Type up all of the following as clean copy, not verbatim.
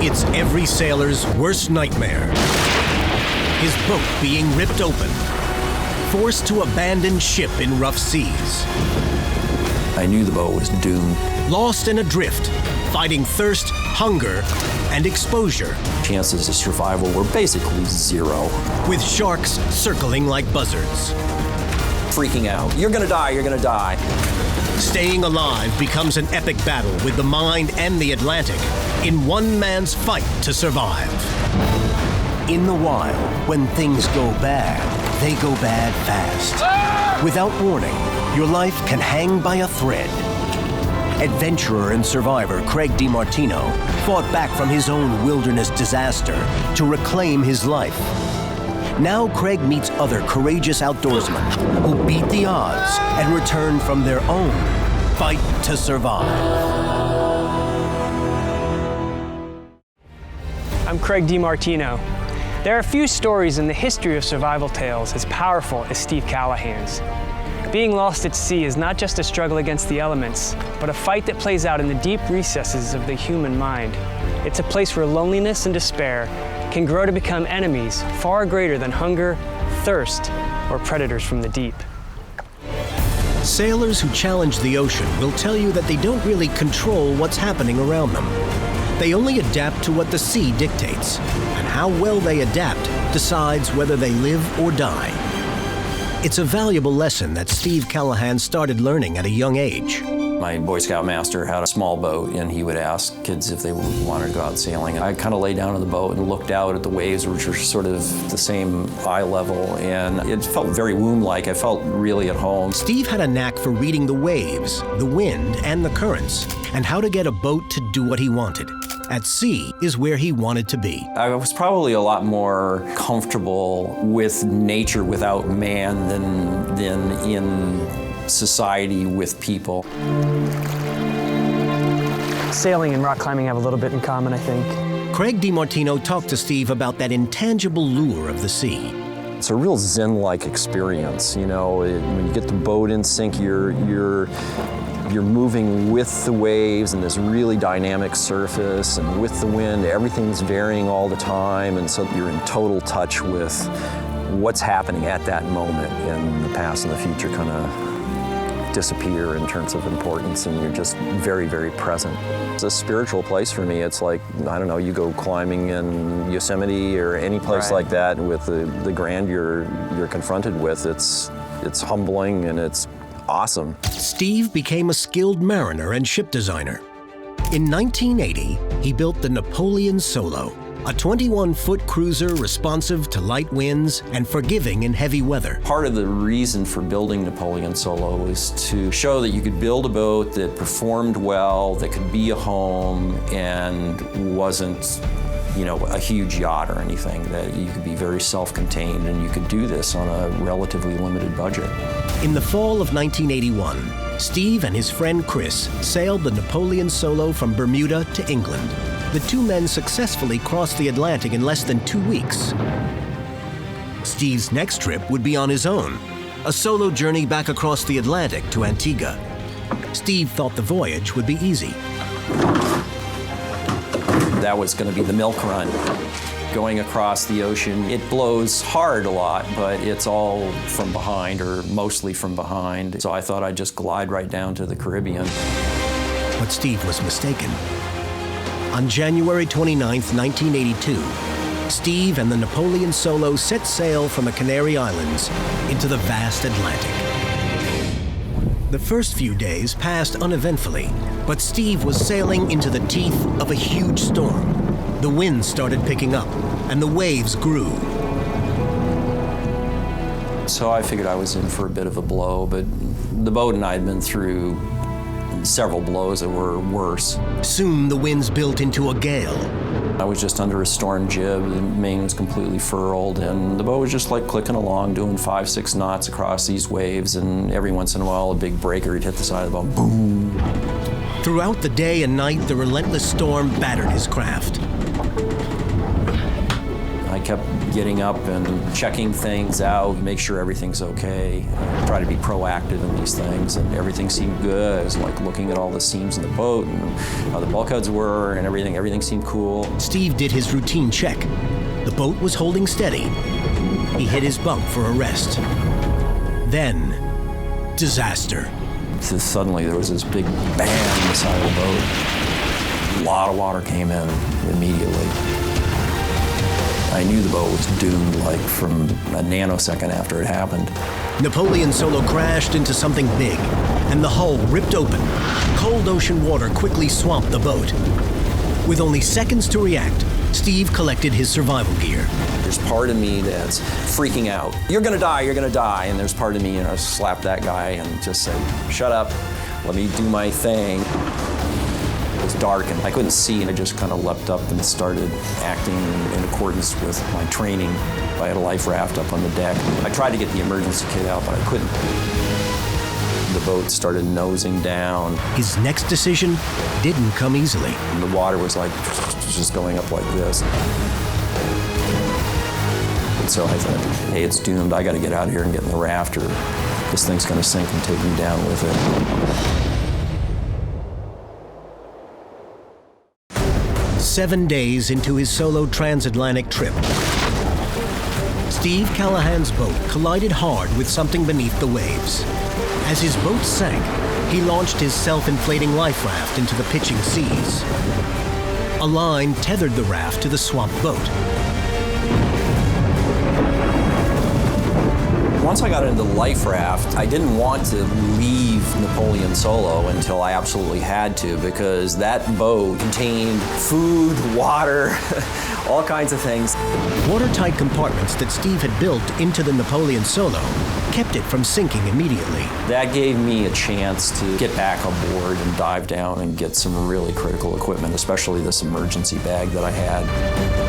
It's every sailor's worst nightmare. His boat being ripped open, forced to abandon ship in rough seas. I knew the boat was doomed. Lost and adrift, fighting thirst, hunger, and exposure. Chances of survival were basically zero. With sharks circling like buzzards. Freaking out. You're gonna die, you're gonna die. Staying alive becomes an epic battle with the mind and the Atlantic in one man's fight to survive. In the wild, when things go bad, they go bad fast. Without warning, your life can hang by a thread. Adventurer and survivor Craig DeMartino fought back from his own wilderness disaster to reclaim his life. Now Craig meets other courageous outdoorsmen who beat the odds and return from their own fight to survive. I'm Craig DeMartino. There are few stories in the history of survival tales as powerful as Steve Callahan's. Being lost at sea is not just a struggle against the elements, but a fight that plays out in the deep recesses of the human mind. It's a place where loneliness and despair can grow to become enemies far greater than hunger, thirst, or predators from the deep. Sailors who challenge the ocean will tell you that they don't really control what's happening around them. They only adapt to what the sea dictates, and how well they adapt decides whether they live or die. It's a valuable lesson that Steve Callahan started learning at a young age. My Boy Scout master had a small boat, and he would ask kids if they wanted to go out sailing. I kind of lay down on the boat and looked out at the waves, which were sort of the same eye level, and it felt very womb-like. I felt really at home. Steve had a knack for reading the waves, the wind, and the currents, and how to get a boat to do what he wanted. At sea is where he wanted to be. I was probably a lot more comfortable with nature without man than in society with people. Sailing and rock climbing have a little bit in common, I think. Craig DeMartino talked to Steve about that intangible lure of the sea. It's a real zen-like experience, you know. When you get the boat in sync, you're moving with the waves and this really dynamic surface, and with the wind, everything's varying all the time, and so you're in total touch with what's happening at that moment, and the past and the future kind of disappear in terms of importance, and you're just very, very present. It's a spiritual place for me. It's like, I don't know, you go climbing in Yosemite or any place like that with the grandeur you're confronted with. It's humbling and it's awesome. Steve became a skilled mariner and ship designer. In 1980, he built the Napoleon Solo, a 21-foot cruiser responsive to light winds and forgiving in heavy weather. Part of the reason for building Napoleon Solo was to show that you could build a boat that performed well, that could be a home, and wasn't, you know, a huge yacht or anything, that you could be very self-contained and you could do this on a relatively limited budget. In the fall of 1981, Steve and his friend Chris sailed the Napoleon Solo from Bermuda to England. The two men successfully crossed the Atlantic in less than 2 weeks. Steve's next trip would be on his own, a solo journey back across the Atlantic to Antigua. Steve thought the voyage would be easy. That was going to be the milk run. Going across the ocean, it blows hard a lot, but it's all from behind, or mostly from behind. So I thought I'd just glide right down to the Caribbean. But Steve was mistaken. On January 29, 1982, Steve and the Napoleon Solo set sail from the Canary Islands into the vast Atlantic. The first few days passed uneventfully, but Steve was sailing into the teeth of a huge storm. The wind started picking up, and the waves grew. So I figured I was in for a bit of a blow, but the boat and I had been through several blows that were worse. Soon the winds built into a gale. I was just under a storm jib, the main was completely furled, and the boat was just like clicking along, doing 5-6 knots across these waves, and every once in a while a big breaker would hit the side of the boat, boom. Throughout the day and night, the relentless storm battered his craft. I kept getting up and checking things out, make sure everything's okay, try to be proactive in these things, and everything seemed good. I was like looking at all the seams in the boat and how the bulkheads were and everything seemed cool. Steve did his routine check. The boat was holding steady. He hit his bunk for a rest. Then, disaster. So suddenly there was this big bang on the side of the boat. A lot of water came in immediately. I knew the boat was doomed like from a nanosecond after it happened. Napoleon Solo crashed into something big, and the hull ripped open. Cold ocean water quickly swamped the boat. With only seconds to react, Steve collected his survival gear. There's part of me that's freaking out. You're gonna die, you're gonna die. And there's part of me, slap that guy and just say, shut up, let me do my thing. It was dark and I couldn't see, and I just kind of leapt up and started acting in accordance with my training. I had a life raft up on the deck. I tried to get the emergency kit out, but I couldn't. The boat started nosing down. His next decision didn't come easily. And the water was like just going up like this. And so I thought, hey, it's doomed. I got to get out of here and get in the raft, or this thing's going to sink and take me down with it. 7 days into his solo transatlantic trip, Steve Callahan's boat collided hard with something beneath the waves. As his boat sank, he launched his self-inflating life raft into the pitching seas. A line tethered the raft to the swamped boat. Once I got into the life raft, I didn't want to leave Napoleon Solo until I absolutely had to, because that boat contained food, water, all kinds of things. Watertight compartments that Steve had built into the Napoleon Solo kept it from sinking immediately. That gave me a chance to get back on board and dive down and get some really critical equipment, especially this emergency bag that I had.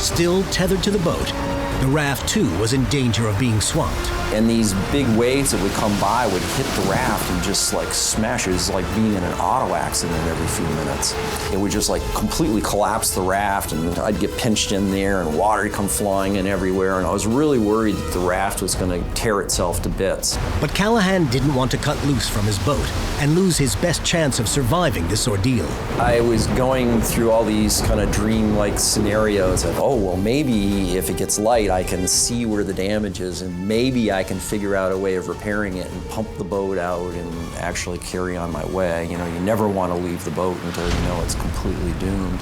Still tethered to the boat, the raft too was in danger of being swamped. And these big waves that would come by would hit the raft and just like smashes, like being in an auto accident every few minutes. It would just like completely collapse the raft, and I'd get pinched in there and water would come flying in everywhere, and I was really worried that the raft was going to tear itself to bits. But Callahan didn't want to cut loose from his boat and lose his best chance of surviving this ordeal. I was going through all these kind of dream-like scenarios of, oh, well, maybe if it gets light, I can see where the damage is, and maybe I can figure out a way of repairing it and pump the boat out and actually carry on my way. You know, you never want to leave the boat until you know it's completely doomed.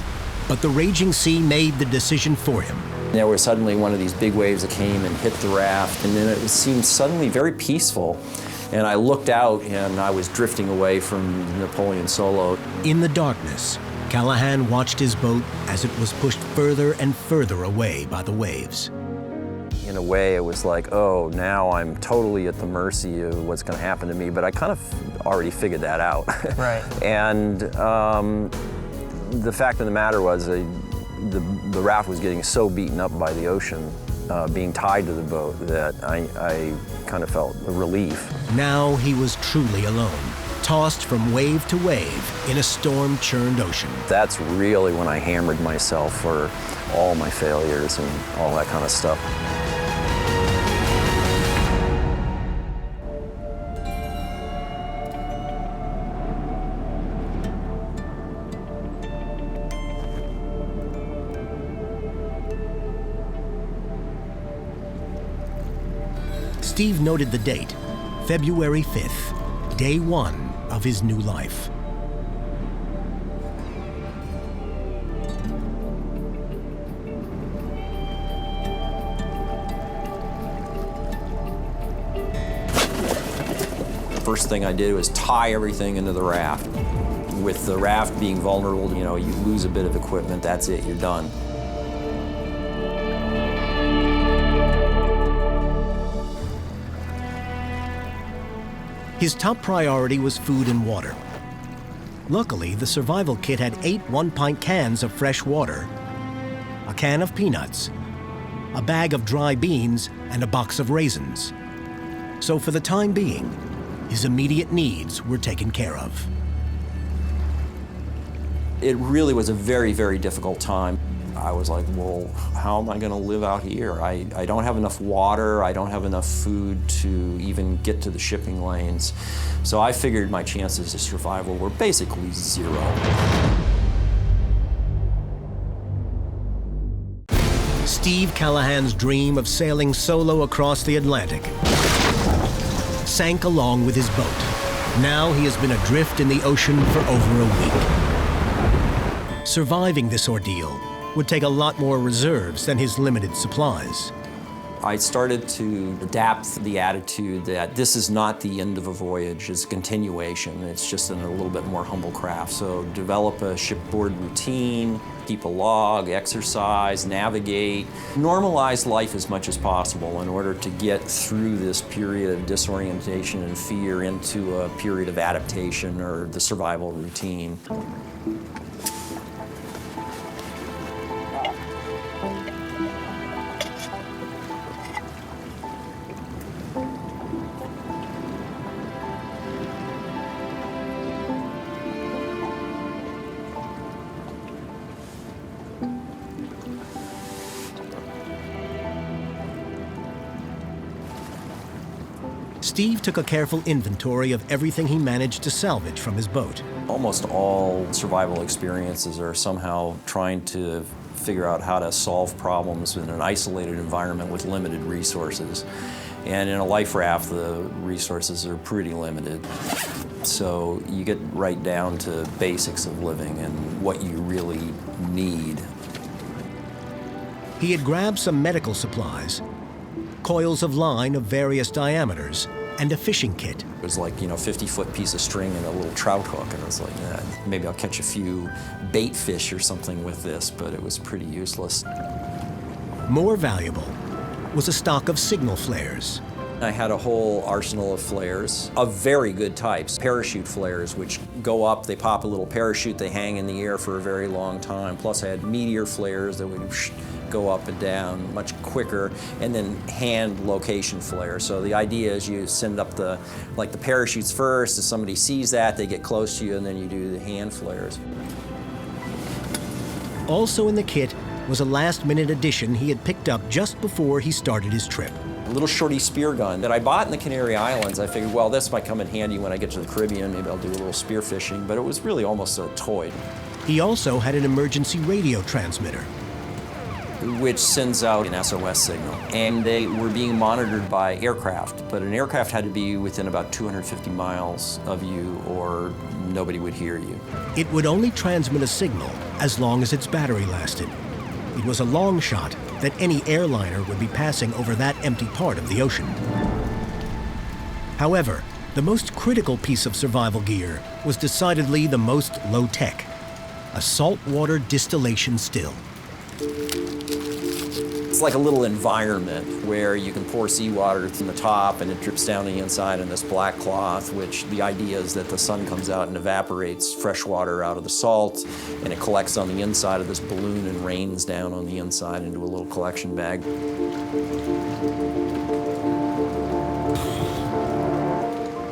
But the raging sea made the decision for him. There was suddenly one of these big waves that came and hit the raft, and then it seemed suddenly very peaceful. And I looked out, and I was drifting away from Napoleon Solo. In the darkness, Callahan watched his boat as it was pushed further and further away by the waves. In a way, it was like, oh, now I'm totally at the mercy of what's going to happen to me, but I kind of already figured that out. Right. And the fact of the matter was, the raft was getting so beaten up by the ocean, being tied to the boat, that I kind of felt a relief. Now he was truly alone, tossed from wave to wave in a storm-churned ocean. That's really when I hammered myself for all my failures and all that kind of stuff. Steve noted the date, February 5th, day one of his new life. First thing I did was tie everything into the raft. With the raft being vulnerable, you know, you lose a bit of equipment, that's it, you're done. His top priority was food and water. Luckily, the survival kit had 8 one-pint cans of fresh water, a can of peanuts, a bag of dry beans, and a box of raisins. So for the time being, his immediate needs were taken care of. It really was a very, very difficult time. I was like, well, how am I going to live out here? I don't have enough water, I don't have enough food to even get to the shipping lanes. So I figured my chances of survival were basically zero. Steve Callahan's dream of sailing solo across the Atlantic sank along with his boat. Now he has been adrift in the ocean for over a week. Surviving this ordeal would take a lot more reserves than his limited supplies. I started to adapt the attitude that this is not the end of a voyage, it's a continuation. It's just in a little bit more humble craft. So develop a shipboard routine, keep a log, exercise, navigate, normalize life as much as possible in order to get through this period of disorientation and fear into a period of adaptation or the survival routine. Steve took a careful inventory of everything he managed to salvage from his boat. Almost all survival experiences are somehow trying to figure out how to solve problems in an isolated environment with limited resources. And in a life raft, the resources are pretty limited. So you get right down to basics of living and what you really need. He had grabbed some medical supplies, coils of line of various diameters, and a fishing kit. It was like, 50-foot piece of string and a little trout hook, and I was like, yeah, maybe I'll catch a few bait fish or something with this, but it was pretty useless. More valuable was a stock of signal flares. I had a whole arsenal of flares of very good types. Parachute flares, which go up, they pop a little parachute, they hang in the air for a very long time. Plus I had meteor flares that would go up and down much quicker, and then hand location flares. So the idea is you send up the parachutes first, if somebody sees that, they get close to you, and then you do the hand flares. Also in the kit was a last-minute addition he had picked up just before he started his trip. A little shorty spear gun that I bought in the Canary Islands. I figured, well, this might come in handy when I get to the Caribbean, maybe I'll do a little spear fishing, but it was really almost a toy. He also had an emergency radio transmitter, which sends out an SOS signal. And they were being monitored by aircraft, but an aircraft had to be within about 250 miles of you or nobody would hear you. It would only transmit a signal as long as its battery lasted. It was a long shot that any airliner would be passing over that empty part of the ocean. However, the most critical piece of survival gear was decidedly the most low-tech, a saltwater distillation still. It's like a little environment where you can pour seawater from the top and it drips down the inside in this black cloth, which the idea is that the sun comes out and evaporates fresh water out of the salt, and it collects on the inside of this balloon and rains down on the inside into a little collection bag.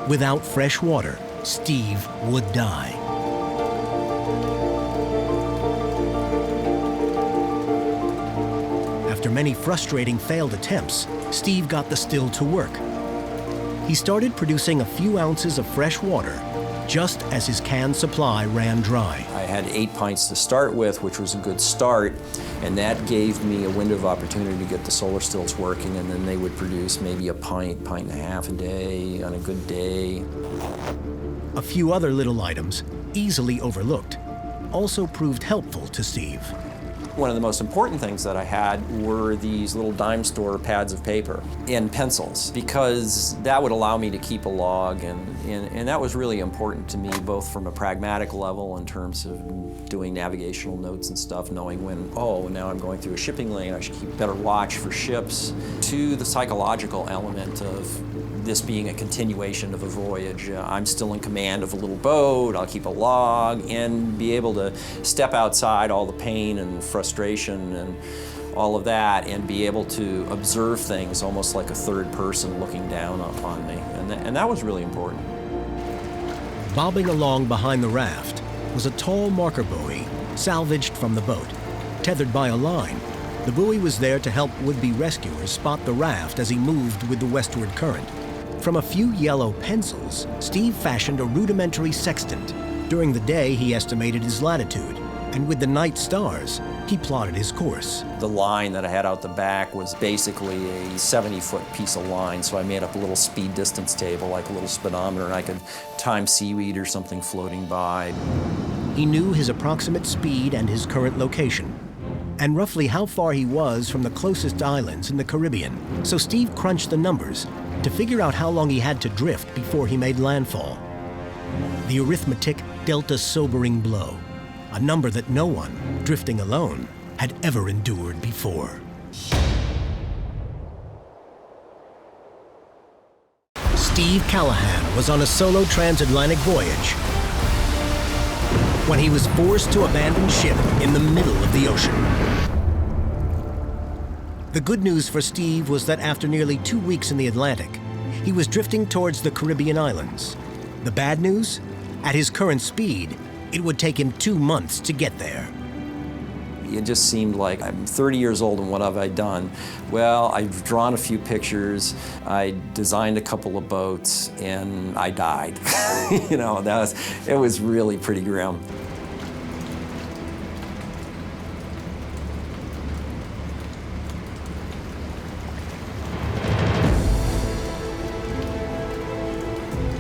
Without fresh water, Steve would die. After many frustrating failed attempts, Steve got the still to work. He started producing a few ounces of fresh water just as his canned supply ran dry. I had 8 pints to start with, which was a good start, and that gave me a window of opportunity to get the solar stills working, and then they would produce maybe a pint and a half a day on a good day. A few other little items, easily overlooked, also proved helpful to Steve. One of the most important things that I had were these little dime store pads of paper and pencils, because that would allow me to keep a log, and that was really important to me, both from a pragmatic level in terms of doing navigational notes and stuff, knowing when, oh, now I'm going through a shipping lane, I should keep better watch for ships, to the psychological element of this being a continuation of a voyage. I'm still in command of a little boat, I'll keep a log, and be able to step outside all the pain and frustration and all of that, and be able to observe things almost like a third person looking down upon me. And that was really important. Bobbing along behind the raft was a tall marker buoy salvaged from the boat. Tethered by a line, the buoy was there to help would-be rescuers spot the raft as he moved with the westward current. From a few yellow pencils, Steve fashioned a rudimentary sextant. During the day, he estimated his latitude, and with the night stars, he plotted his course. The line that I had out the back was basically a 70-foot piece of line, so I made up a little speed distance table, like a little speedometer, and I could time seaweed or something floating by. He knew his approximate speed and his current location, and roughly how far he was from the closest islands in the Caribbean. So Steve crunched the numbers to figure out how long he had to drift before he made landfall. The arithmetic dealt a sobering blow, a number that no one, drifting alone, had ever endured before. Steve Callahan was on a solo transatlantic voyage when he was forced to abandon ship in the middle of the ocean. The good news for Steve was that after nearly 2 weeks in the Atlantic, he was drifting towards the Caribbean islands. The bad news? At his current speed, it would take him 2 months to get there. It just seemed like I'm 30 years old and what have I done? Well, I've drawn a few pictures, I designed a couple of boats, and I died. You know, it was really pretty grim.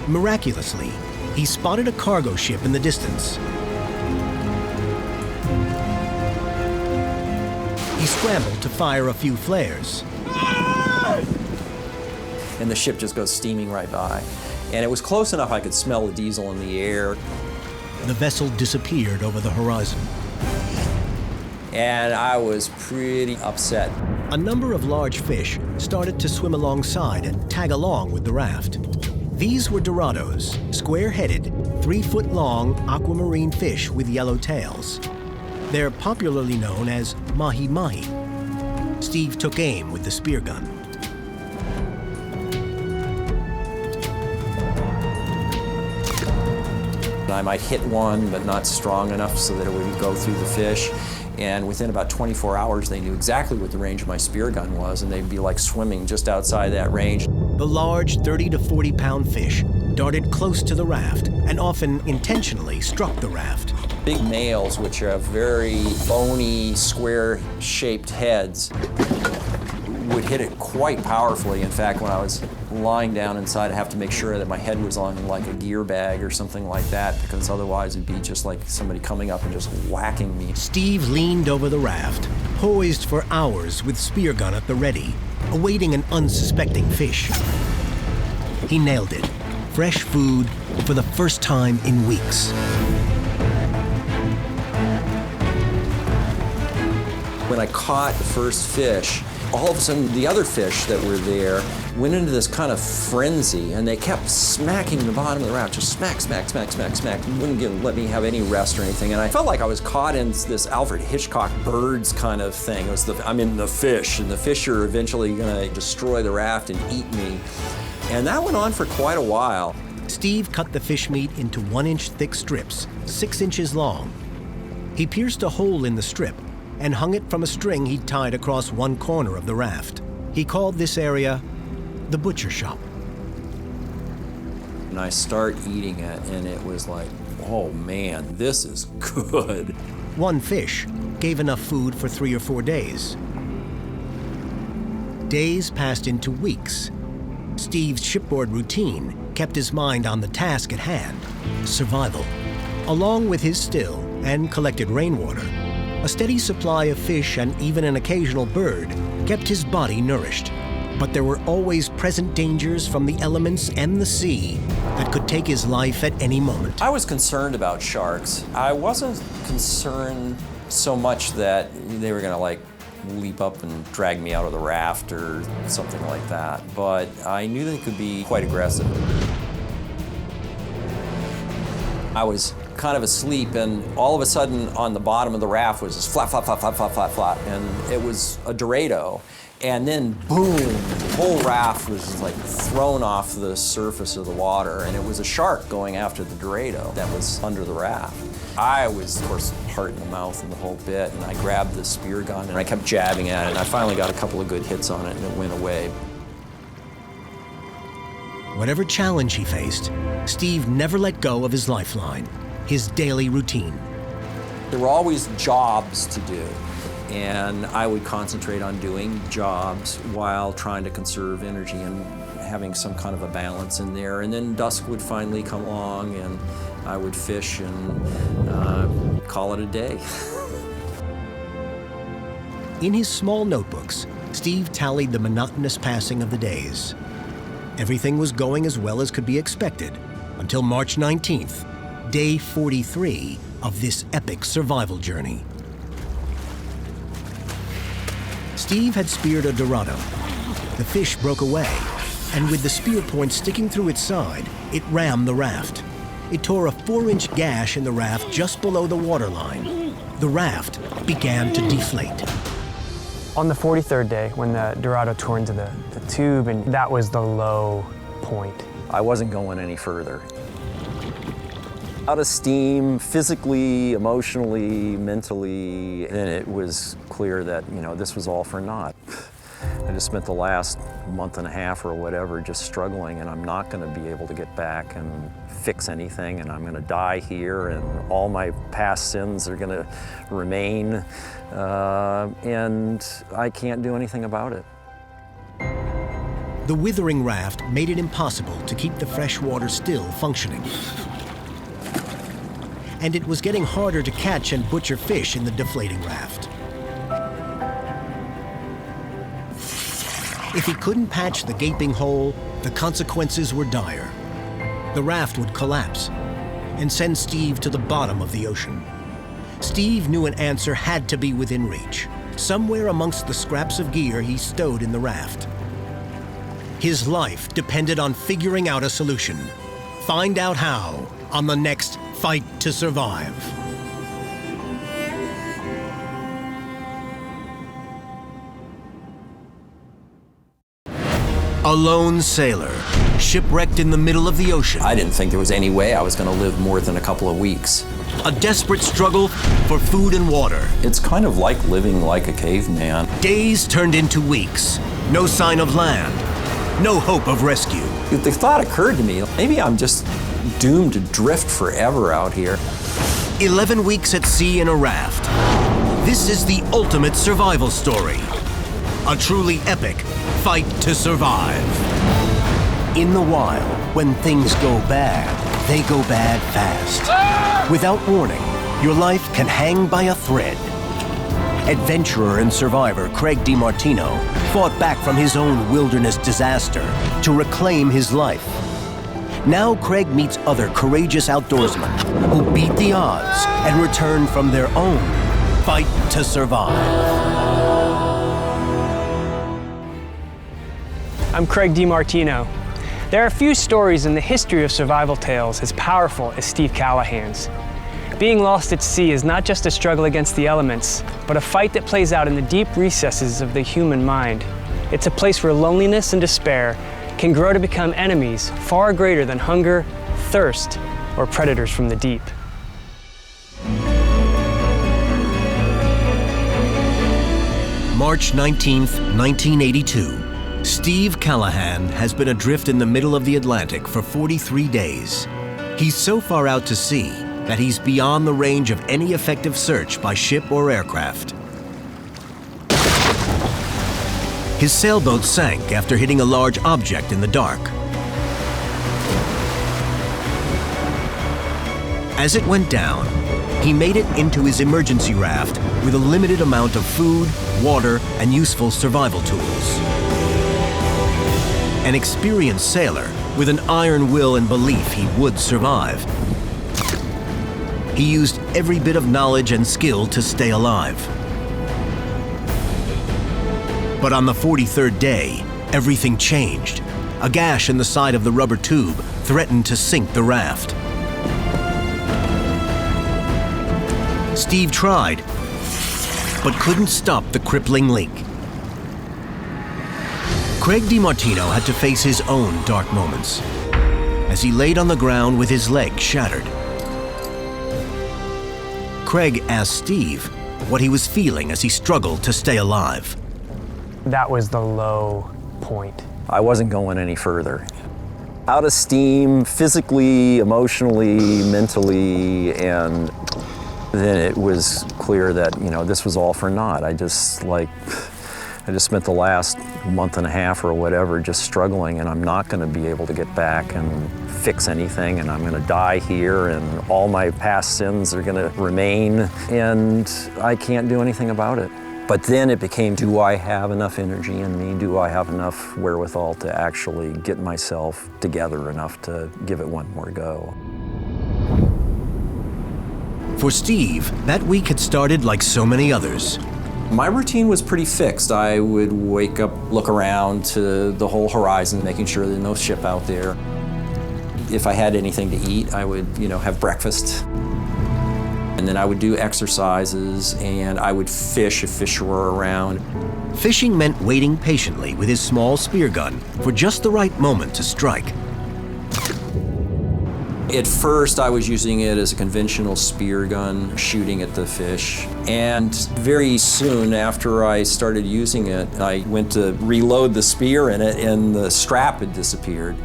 Miraculously, he spotted a cargo ship in the distance. He scrambled to fire a few flares. And the ship just goes steaming right by. And it was close enough I could smell the diesel in the air. The vessel disappeared over the horizon. And I was pretty upset. A number of large fish started to swim alongside and tag along with the raft. These were dorados, square-headed, 3-foot-long aquamarine fish with yellow tails. They're popularly known as mahi-mahi. Steve took aim with the spear gun. I might hit one, but not strong enough so that it would go through the fish. And within about 24 hours, they knew exactly what the range of my spear gun was, and they'd be like swimming just outside that range. The large 30 to 40-pound fish darted close to the raft and often intentionally struck the raft. Big males, which have very bony, square-shaped heads, would hit it quite powerfully. In fact, when I was lying down inside, I have to make sure that my head was on like a gear bag or something like that, because otherwise it'd be just like somebody coming up and just whacking me. Steve leaned over the raft, poised for hours with spear gun at the ready, awaiting an unsuspecting fish. He nailed it. Fresh food for the first time in weeks. When I caught the first fish, all of a sudden the other fish that were there went into this kind of frenzy, and they kept smacking the bottom of the raft, just smack, smack, smack, smack, smack. Wouldn't let me have any rest or anything, and I felt like I was caught in this Alfred Hitchcock Birds kind of thing. It was I'm in the fish, and the fish are eventually gonna destroy the raft and eat me. And that went on for quite a while. Steve cut the fish meat into 1-inch thick strips, 6 inches long. He pierced a hole in the strip and hung it from a string he'd tied across one corner of the raft. He called this area the butcher shop. And I start eating it, and it was like, oh man, this is good. One fish gave enough food for 3 or 4 days. Days passed into weeks. Steve's shipboard routine kept his mind on the task at hand, survival. Along with his still and collected rainwater, a steady supply of fish and even an occasional bird kept his body nourished. But there were always present dangers from the elements and the sea that could take his life at any moment. I was concerned about sharks. I wasn't concerned so much that they were gonna like leap up and drag me out of the raft or something like that, but I knew they could be quite aggressive. I was kind of asleep, and all of a sudden on the bottom of the raft was this flap, flap, flap, flap, flap, flap, flap, and it was a dorado. And then boom, the whole raft was just like thrown off the surface of the water, and it was a shark going after the dorado that was under the raft. I was, of course, heart in the mouth and the whole bit, and I grabbed the spear gun and I kept jabbing at it, and I finally got a couple of good hits on it and it went away. Whatever challenge he faced, Steve never let go of his lifeline, his daily routine. There were always jobs to do, and I would concentrate on doing jobs while trying to conserve energy and having some kind of a balance in there. And then dusk would finally come along and I would fish and call it a day. In his small notebooks, Steve tallied the monotonous passing of the days. Everything was going as well as could be expected until March 19th, day 43 of this epic survival journey. Steve had speared a dorado. The fish broke away, and with the spear point sticking through its side, it rammed the raft. It tore a 4-inch gash in the raft just below the waterline. The raft began to deflate. On the 43rd day, when the Dorado tore into the tube, and that was the low point. I wasn't going any further. Out of steam, physically, emotionally, mentally, and it was clear that, you know, this was all for naught. I just spent the last month and a half or whatever just struggling, and I'm not going to be able to get back and fix anything, and I'm going to die here, and all my past sins are going to remain, and I can't do anything about it. The withering raft made it impossible to keep the fresh water still functioning. And it was getting harder to catch and butcher fish in the deflating raft. If he couldn't patch the gaping hole, the consequences were dire. The raft would collapse and send Steve to the bottom of the ocean. Steve knew an answer had to be within reach, somewhere amongst the scraps of gear he stowed in the raft. His life depended on figuring out a solution. Find out how on the next Fight to Survive. A lone sailor, shipwrecked in the middle of the ocean. I didn't think there was any way I was going to live more than a couple of weeks. A desperate struggle for food and water. It's kind of like living like a caveman. Days turned into weeks. No sign of land. No hope of rescue. The thought occurred to me, maybe I'm just doomed to drift forever out here. 11 weeks at sea in a raft. This is the ultimate survival story. A truly epic fight to survive. In the wild, when things go bad, they go bad fast. Without warning, your life can hang by a thread. Adventurer and survivor Craig DeMartino fought back from his own wilderness disaster to reclaim his life. Now Craig meets other courageous outdoorsmen who beat the odds and return from their own fight to survive. I'm Craig DeMartino. There are few stories in the history of survival tales as powerful as Steve Callahan's. Being lost at sea is not just a struggle against the elements, but a fight that plays out in the deep recesses of the human mind. It's a place where loneliness and despair can grow to become enemies far greater than hunger, thirst, or predators from the deep. March 19th, 1982. Steve Callahan has been adrift in the middle of the Atlantic for 43 days. He's so far out to sea that he's beyond the range of any effective search by ship or aircraft. His sailboat sank after hitting a large object in the dark. As it went down, he made it into his emergency raft with a limited amount of food, water, and useful survival tools. An experienced sailor with an iron will and belief he would survive. He used every bit of knowledge and skill to stay alive. But on the 43rd day, everything changed. A gash in the side of the rubber tube threatened to sink the raft. Steve tried, but couldn't stop the crippling leak. Craig DeMartino had to face his own dark moments as he laid on the ground with his leg shattered. Craig asked Steve what he was feeling as he struggled to stay alive. That was the low point. I wasn't going any further. Out of steam, physically, emotionally, mentally, and then it was clear that, this was all for naught. I just spent the last month and a half or whatever just struggling, and I'm not going to be able to get back and fix anything, and I'm going to die here, and all my past sins are going to remain, and I can't do anything about it. But then it became, do I have enough energy in me? Do I have enough wherewithal to actually get myself together enough to give it one more go? For Steve, that week had started like so many others. My routine was pretty fixed. I would wake up, look around to the whole horizon, making sure there's no ship out there. If I had anything to eat, I would, have breakfast. And then I would do exercises, and I would fish if fish were around. Fishing meant waiting patiently with his small spear gun for just the right moment to strike. At first, I was using it as a conventional spear gun, shooting at the fish. And very soon after I started using it, I went to reload the spear in it, and the strap had disappeared.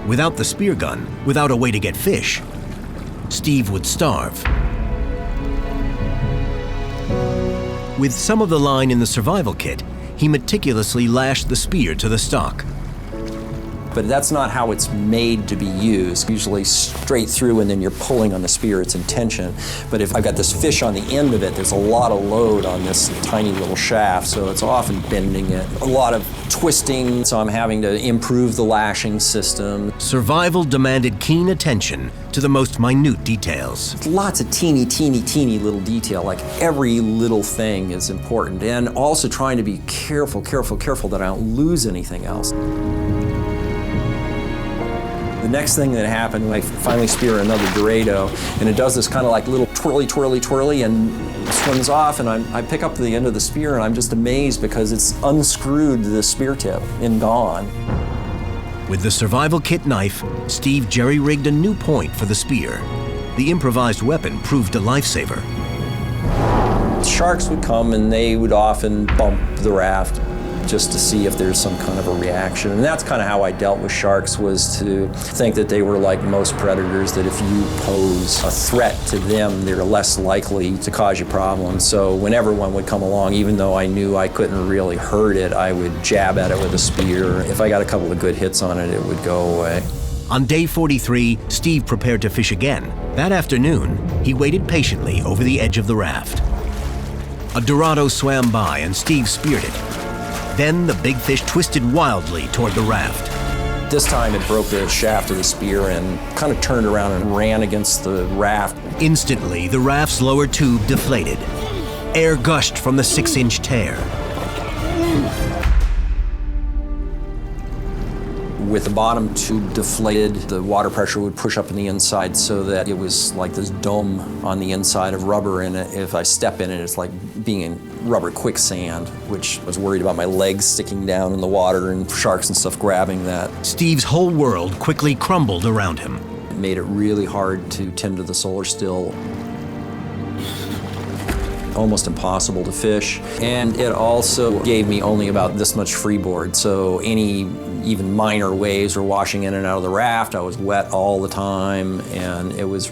Without the spear gun, without a way to get fish, Steve would starve. With some of the line in the survival kit, he meticulously lashed the spear to the stock. But that's not how it's made to be used. Usually straight through, and then you're pulling on the spear, it's in tension. But if I've got this fish on the end of it, there's a lot of load on this tiny little shaft, so it's often bending it. A lot of twisting, so I'm having to improve the lashing system. Survival demanded keen attention to the most minute details. Lots of teeny little detail, like every little thing is important. And also trying to be careful that I don't lose anything else. The next thing that happened, I finally spear another Dorado, and it does this kind of like little twirly, and swims off, and I pick up the end of the spear, and I'm just amazed because it's unscrewed the spear tip and gone. With the survival kit knife, Steve jerry-rigged a new point for the spear. The improvised weapon proved a lifesaver. Sharks would come, and they would often bump the raft just to see if there's some kind of a reaction. And that's kind of how I dealt with sharks, was to think that they were like most predators, that if you pose a threat to them, they're less likely to cause you problems. So whenever one would come along, even though I knew I couldn't really hurt it, I would jab at it with a spear. If I got a couple of good hits on it, it would go away. On day 43, Steve prepared to fish again. That afternoon, he waited patiently over the edge of the raft. A Dorado swam by and Steve speared it. Then the big fish twisted wildly toward the raft. This time it broke the shaft of the spear and kind of turned around and ran against the raft. Instantly, the raft's lower tube deflated. Air gushed from the 6-inch tear. With the bottom tube deflated, the water pressure would push up in the inside so that it was like this dome on the inside of rubber, and if I step in it, it's like being in rubber quicksand, which I was worried about my legs sticking down in the water and sharks and stuff grabbing that. Steve's whole world quickly crumbled around him. It made it really hard to tend to the solar still. Almost impossible to fish. And it also gave me only about this much freeboard, so any even minor waves were washing in and out of the raft. I was wet all the time, and it was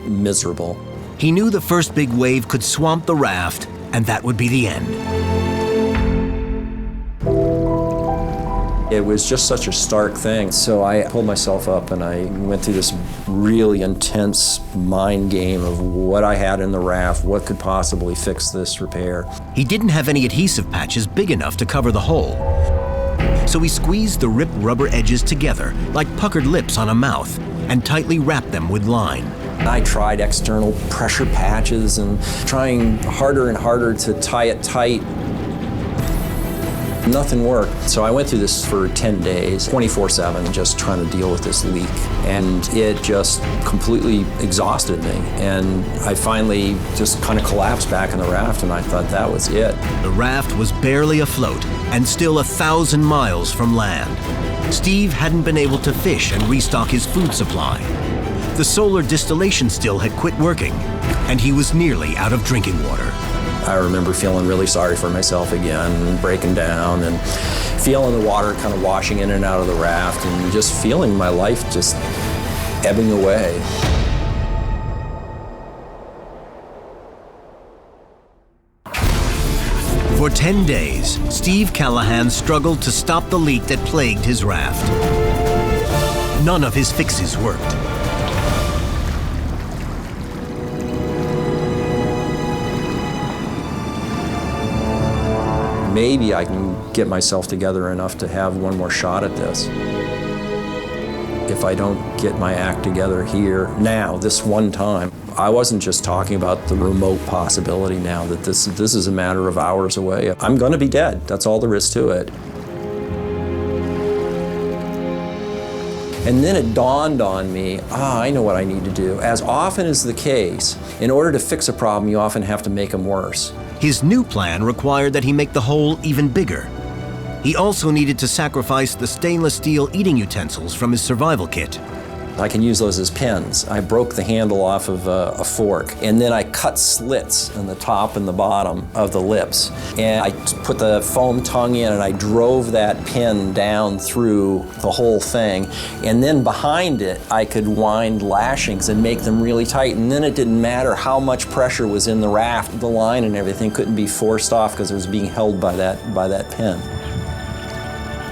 miserable. He knew the first big wave could swamp the raft, and that would be the end. It was just such a stark thing. So I pulled myself up and I went through this really intense mind game of what I had in the raft, what could possibly fix this repair. He didn't have any adhesive patches big enough to cover the hole. So he squeezed the ripped rubber edges together like puckered lips on a mouth and tightly wrapped them with line. I tried external pressure patches and trying harder and harder to tie it tight. Nothing worked. So I went through this for 10 days, 24/7, just trying to deal with this leak. And it just completely exhausted me. And I finally just kind of collapsed back in the raft, and I thought that was it. The raft was barely afloat and still 1,000 miles from land. Steve hadn't been able to fish and restock his food supply. The solar distillation still had quit working, and he was nearly out of drinking water. I remember feeling really sorry for myself again, breaking down and feeling the water kind of washing in and out of the raft and just feeling my life just ebbing away. For 10 days, Steve Callahan struggled to stop the leak that plagued his raft. None of his fixes worked. Maybe I can get myself together enough to have one more shot at this. If I don't get my act together here, now, this one time, I wasn't just talking about the remote possibility now that this is a matter of hours away. I'm gonna be dead, that's all there is to it. And then it dawned on me, I know what I need to do. As often is the case, in order to fix a problem, you often have to make them worse. His new plan required that he make the hole even bigger. He also needed to sacrifice the stainless steel eating utensils from his survival kit. I can use those as pens. I broke the handle off of a fork, and then I cut slits in the top and the bottom of the lips. And I put the foam tongue in, and I drove that pin down through the whole thing. And then behind it, I could wind lashings and make them really tight. And then it didn't matter how much pressure was in the raft. The line and everything couldn't be forced off because it was being held by that pin.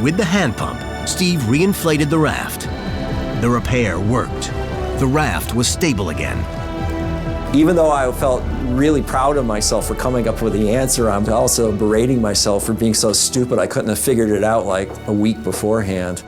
With the hand pump, Steve reinflated the raft. The repair worked. The raft was stable again. Even though I felt really proud of myself for coming up with the answer, I'm also berating myself for being so stupid I couldn't have figured it out like a week beforehand.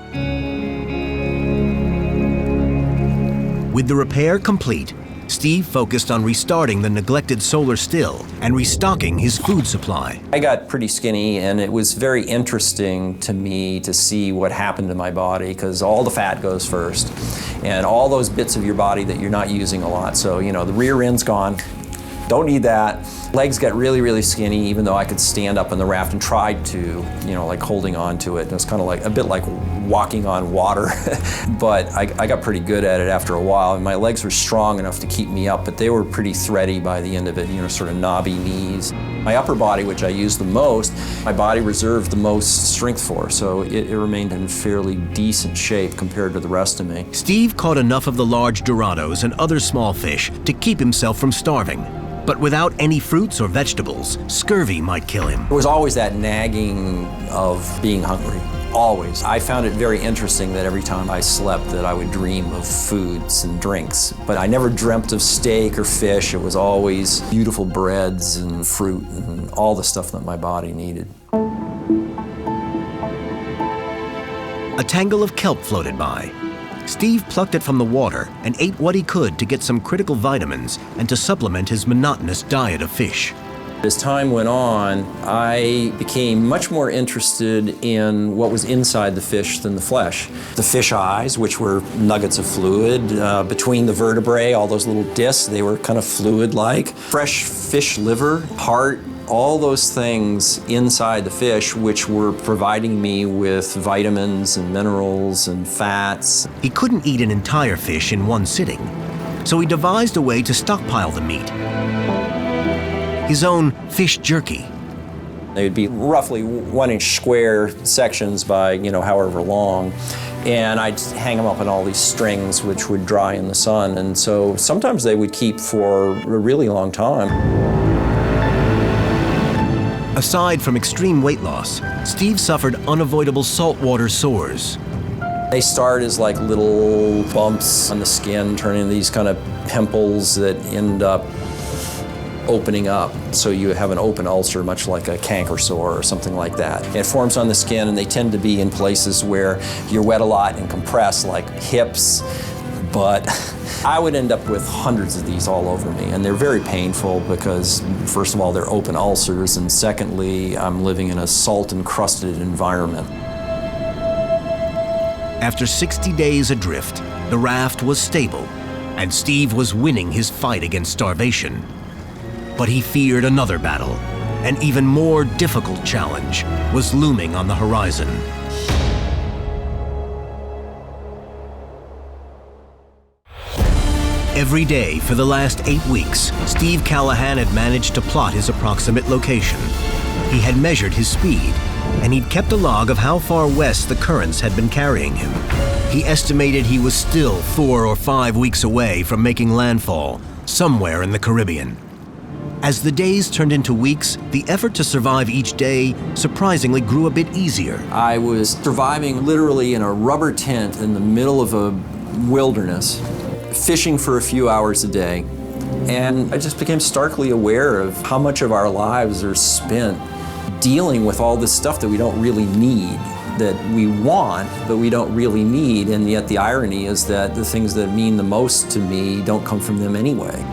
With the repair complete, Steve focused on restarting the neglected solar still and restocking his food supply. I got pretty skinny, and it was very interesting to me to see what happened to my body, because all the fat goes first, and all those bits of your body that you're not using a lot. So, you know, the rear end's gone. Don't need that. Legs got really, really skinny, even though I could stand up in the raft and tried to, you know, like holding on to it. And it was kind of like, a bit like walking on water. But I got pretty good at it after a while. And my legs were strong enough to keep me up, but they were pretty thready by the end of it, you know, sort of knobby knees. My upper body, which I used the most, my body reserved the most strength for, so it remained in fairly decent shape compared to the rest of me. Steve caught enough of the large Dorados and other small fish to keep himself from starving. But without any fruits or vegetables, scurvy might kill him. There was always that nagging of being hungry, always. I found it very interesting that every time I slept that I would dream of foods and drinks. But I never dreamt of steak or fish. It was always beautiful breads and fruit and all the stuff that my body needed. A tangle of kelp floated by. Steve plucked it from the water and ate what he could to get some critical vitamins and to supplement his monotonous diet of fish. As time went on, I became much more interested in what was inside the fish than the flesh. The fish eyes, which were nuggets of fluid, between the vertebrae, all those little discs, they were kind of fluid-like. Fresh fish liver, heart, all those things inside the fish which were providing me with vitamins and minerals and fats. He couldn't eat an entire fish in one sitting, so he devised a way to stockpile the meat. His own fish jerky. They would be roughly 1-inch square sections by, you know, however long. And I'd hang them up on all these strings which would dry in the sun. And so sometimes they would keep for a really long time. Aside from extreme weight loss, Steve suffered unavoidable saltwater sores. They start as like little bumps on the skin, turn into these kind of pimples that end up opening up. So you have an open ulcer, much like a canker sore or something like that. It forms on the skin, and they tend to be in places where you're wet a lot and compressed, like hips, but I would end up with hundreds of these all over me, and they're very painful because, first of all, they're open ulcers, and secondly, I'm living in a salt-encrusted environment. After 60 days adrift, the raft was stable, and Steve was winning his fight against starvation. But he feared another battle. An even more difficult challenge was looming on the horizon. Every day for the last 8 weeks, Steve Callahan had managed to plot his approximate location. He had measured his speed, and he'd kept a log of how far west the currents had been carrying him. He estimated he was still 4 or 5 weeks away from making landfall, somewhere in the Caribbean. As the days turned into weeks, the effort to survive each day surprisingly grew a bit easier. I was surviving literally in a rubber tent in the middle of a wilderness, fishing for a few hours a day. And I just became starkly aware of how much of our lives are spent dealing with all this stuff that we don't really need, that we want, but we don't really need. And yet the irony is that the things that mean the most to me don't come from them anyway.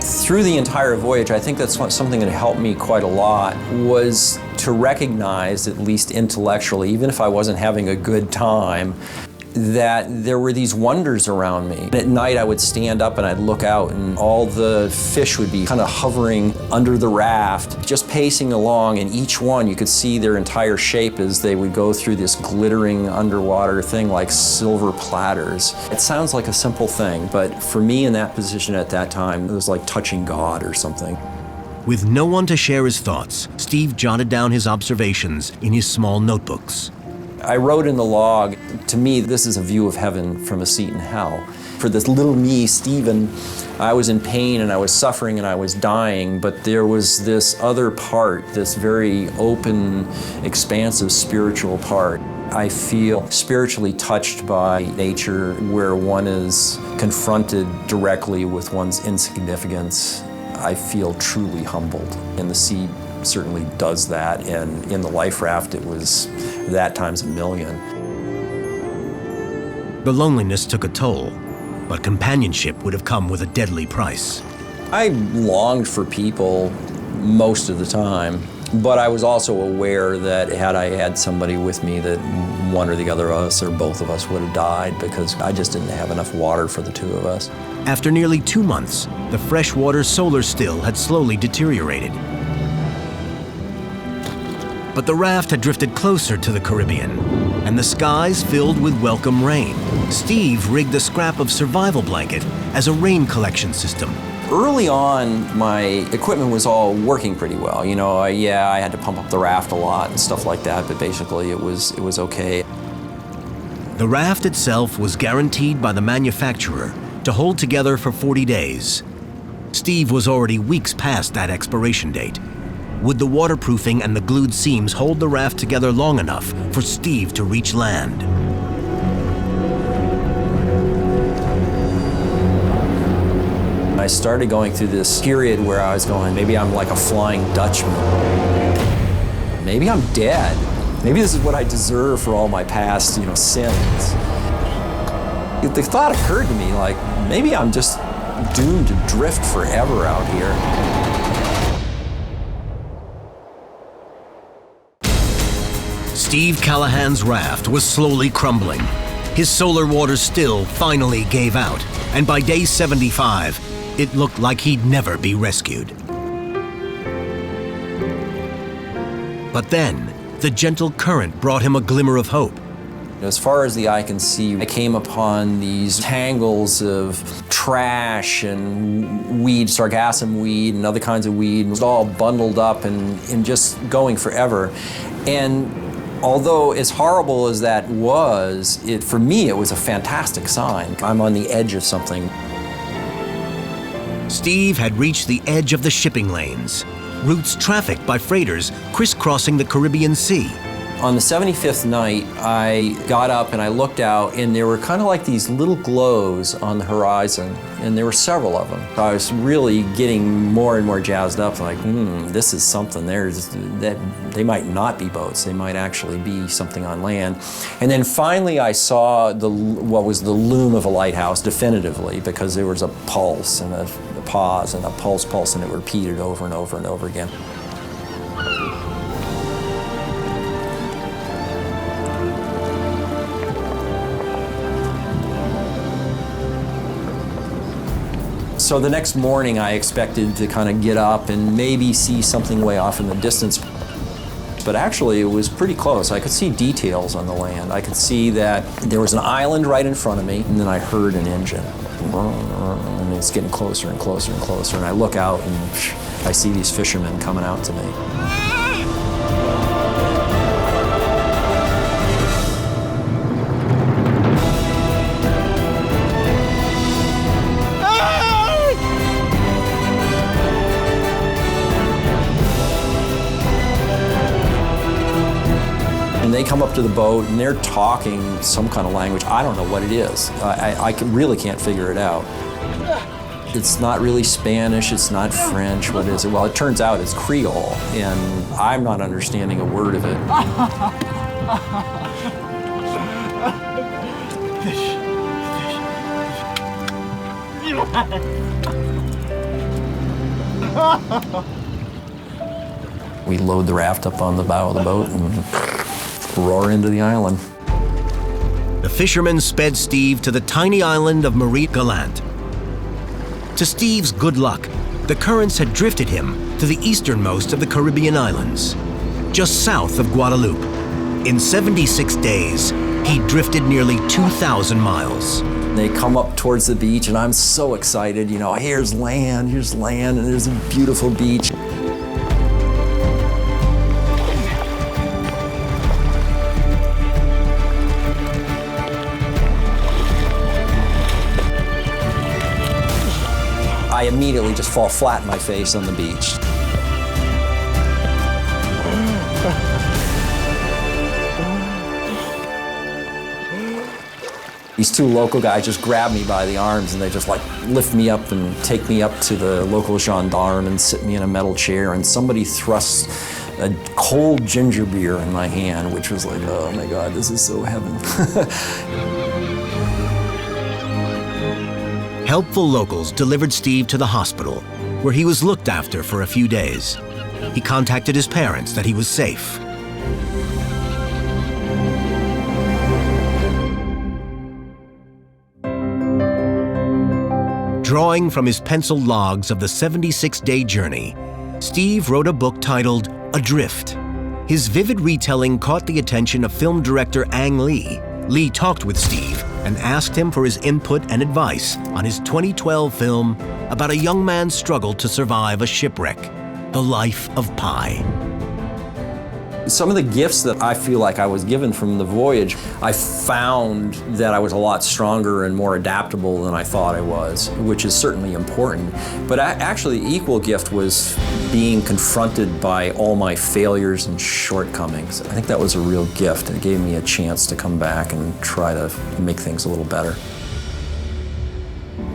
Through the entire voyage, I think that's something that helped me quite a lot, was to recognize, at least intellectually, even if I wasn't having a good time, that there were these wonders around me. At night I would stand up and I'd look out and all the fish would be kind of hovering under the raft, just pacing along, and each one you could see their entire shape as they would go through this glittering underwater thing like silver platters. It sounds like a simple thing, but for me in that position at that time, it was like touching God or something. With no one to share his thoughts, Steve jotted down his observations in his small notebooks. I wrote in the log, to me, this is a view of heaven from a seat in hell. For this little me, Steven, I was in pain and I was suffering and I was dying, but there was this other part, this very open, expansive spiritual part. I feel spiritually touched by nature, where one is confronted directly with one's insignificance. I feel truly humbled, and the sea certainly does that, and in the life raft it was that times a million. The loneliness took a toll, but companionship would have come with a deadly price. I longed for people most of the time, but I was also aware that had I had somebody with me, that one or the other of us or both of us would have died, because I just didn't have enough water for the two of us. After nearly 2 months, the freshwater solar still had slowly deteriorated. But the raft had drifted closer to the Caribbean, and the skies filled with welcome rain. Steve rigged the scrap of survival blanket as a rain collection system. Early on, my equipment was all working pretty well. You know, I had to pump up the raft a lot and stuff like that, but basically it was okay. The raft itself was guaranteed by the manufacturer to hold together for 40 days. Steve was already weeks past that expiration date. Would the waterproofing and the glued seams hold the raft together long enough for Steve to reach land? I started going through this period where I was going, maybe I'm like a Flying Dutchman. Maybe I'm dead. Maybe this is what I deserve for all my past, sins. The thought occurred to me, like, maybe I'm just doomed to drift forever out here. Steve Callahan's raft was slowly crumbling. His solar water still finally gave out, and by day 75, it looked like he'd never be rescued. But then, the gentle current brought him a glimmer of hope. As far as the eye can see, I came upon these tangles of trash and weed, sargassum weed and other kinds of weed. It was all bundled up and just going forever. And although as horrible as that was, for me it was a fantastic sign. I'm on the edge of something. Steve had reached the edge of the shipping lanes, routes trafficked by freighters crisscrossing the Caribbean Sea. On the 75th night, I got up and I looked out, and there were kind of like these little glows on the horizon, and there were several of them. I was really getting more and more jazzed up, like, this is something. They might not be boats. They might actually be something on land. And then finally I saw what was the loom of a lighthouse definitively, because there was a pulse and a pause and a pulse, and it repeated over and over and over again. So the next morning I expected to kind of get up and maybe see something way off in the distance. But actually it was pretty close. I could see details on the land. I could see that there was an island right in front of me, and then I heard an engine. And it's getting closer and closer and closer. And I look out and I see these fishermen coming out to me. And they come up to the boat and they're talking some kind of language. I don't know what it is. I really can't figure it out. It's not really Spanish, it's not French, what is it? Well, it turns out it's Creole, and I'm not understanding a word of it. We load the raft up on the bow of the boat and roar into the island. The fishermen sped Steve to the tiny island of Marie Galante. To Steve's good luck, the currents had drifted him to the easternmost of the Caribbean islands, just south of Guadeloupe. In 76 days, he drifted nearly 2,000 miles. They come up towards the beach, and I'm so excited. You know, here's land, and there's a beautiful beach. I immediately just fall flat in my face on the beach. These two local guys just grab me by the arms, and they just like lift me up and take me up to the local gendarme and sit me in a metal chair, and somebody thrusts a cold ginger beer in my hand, which was like, oh my God, this is so heaven. Helpful locals delivered Steve to the hospital, where he was looked after for a few days. He contacted his parents that he was safe. Drawing from his penciled logs of the 76-day journey, Steve wrote a book titled Adrift. His vivid retelling caught the attention of film director Ang Lee. Lee talked with Steve and asked him for his input and advice on his 2012 film about a young man's struggle to survive a shipwreck, The Life of Pi. Some of the gifts that I feel like I was given from the voyage, I found that I was a lot stronger and more adaptable than I thought I was, which is certainly important. But actually, the equal gift was being confronted by all my failures and shortcomings. I think that was a real gift. It gave me a chance to come back and try to make things a little better.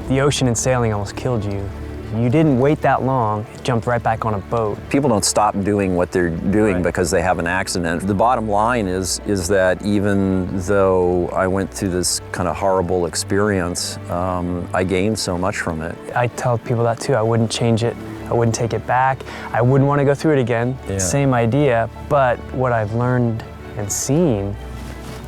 The ocean and sailing almost killed you. You didn't wait that long, jumped right back on a boat. People don't stop doing what they're doing because they have an accident. The bottom line is that even though I went through this kind of horrible experience, I gained so much from it. I tell people that too. I wouldn't change it. I wouldn't take it back. I wouldn't want to go through it again. Yeah. Same idea, but what I've learned and seen,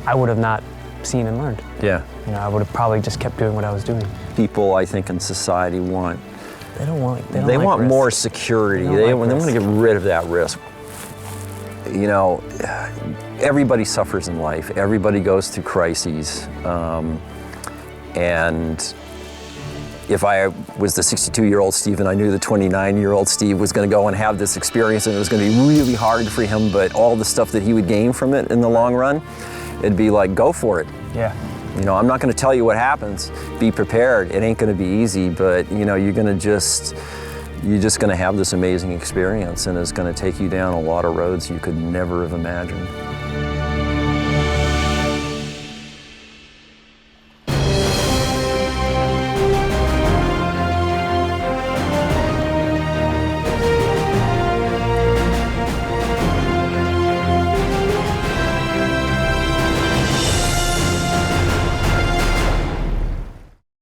I would have not seen and learned. Yeah. You know, I would have probably just kept doing what I was doing. People, I think, in society want They want risk. more security. They want to get rid of that risk. You know, everybody suffers in life. Everybody goes through crises. And if I was the 62-year-old Steve and I knew the 29-year-old Steve was going to go and have this experience and it was going to be really hard for him, but all the stuff that he would gain from it in the long run, it'd be like, go for it. Yeah. You know, I'm not going to tell you what happens. Be prepared. It ain't going to be easy, but you know, you're just going to have this amazing experience, and it's going to take you down a lot of roads you could never have imagined.